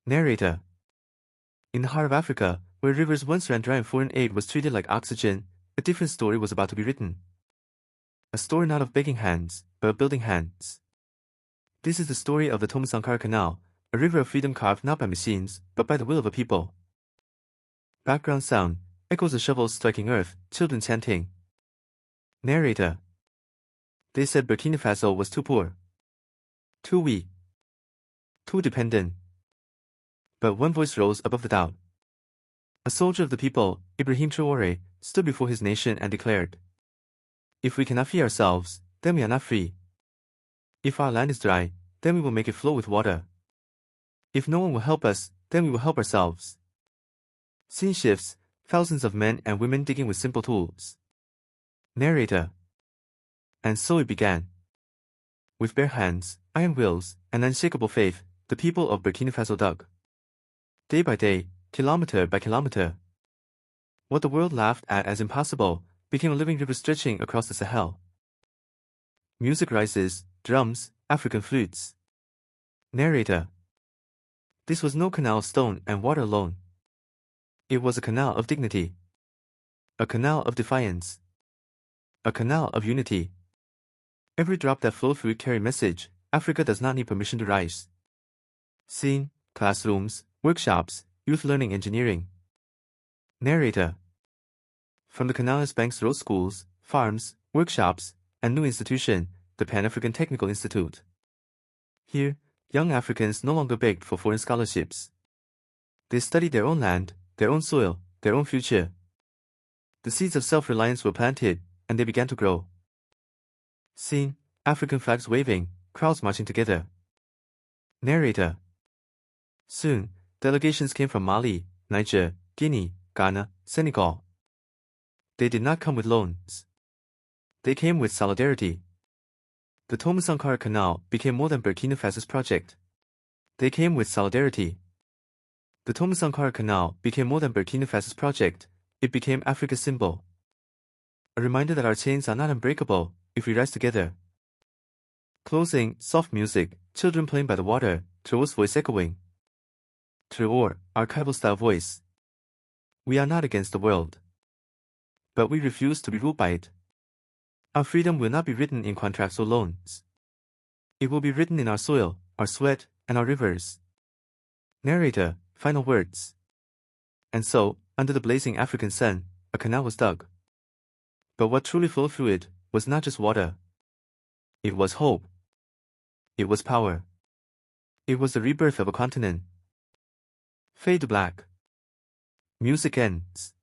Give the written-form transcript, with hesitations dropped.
Narrator. In the heart of Africa, where rivers once ran dry and foreign aid was treated like oxygen, a different story was about to be written. A story not of begging hands, but of building hands. This is the story of the Thomasankara Canal, a river of freedom carved not by machines, but by the will of a people. Background sound, echoes of shovels striking earth, children chanting. Narrator. They said Burkina Faso was too poor, too weak, too dependent. But one voice rose above the doubt. A soldier of the people, Ibrahim Traoré, stood before his nation and declared, "If we cannot feed ourselves, then we are not free. If our land is dry, then we will make it flow with water. If no one will help us, then we will help ourselves." Scene shifts, thousands of men and women digging with simple tools. Narrator. And so it began. With bare hands, iron wills, and unshakable faith, the people of Burkina Faso dug. Day by day, kilometer by kilometer. What the world laughed at as impossible became a living river stretching across the Sahel. Music rises, drums, African flutes. Narrator. This was no canal of stone and water alone. It was a canal of dignity. A canal of defiance. A canal of unity. Every drop that flowed through it carried a message: Africa does not need permission to rise. Scene, classrooms, workshops, youth learning engineering. Narrator. From the canal's banks rose schools, farms, workshops, and new institution, the Pan-African Technical Institute. Here, young Africans no longer begged for foreign scholarships. They studied their own land, their own soil, their own future. The seeds of self-reliance were planted, and they began to grow. Scene, African flags waving, crowds marching together. Narrator. Soon, delegations came from Mali, Niger, Guinea, Ghana, Senegal. They did not come with loans. They came with solidarity. The Thomasankara Canal became more than Burkina Faso's project. They came with solidarity. The Thomasankara Canal became more than Burkina Faso's project, it became Africa's symbol. A reminder that our chains are not unbreakable if we rise together. Closing, soft music, children playing by the water, Traoré's voice echoing. Traoré, archival style voice. We are not against the world. But we refuse to be ruled by it. Our freedom will not be written in contracts or loans. It will be written in our soil, our sweat, and our rivers. Narrator, final words. And so, under the blazing African sun, a canal was dug. But what truly flowed through it was not just water. It was hope. It was power. It was the rebirth of a continent. Fade to black. Music ends.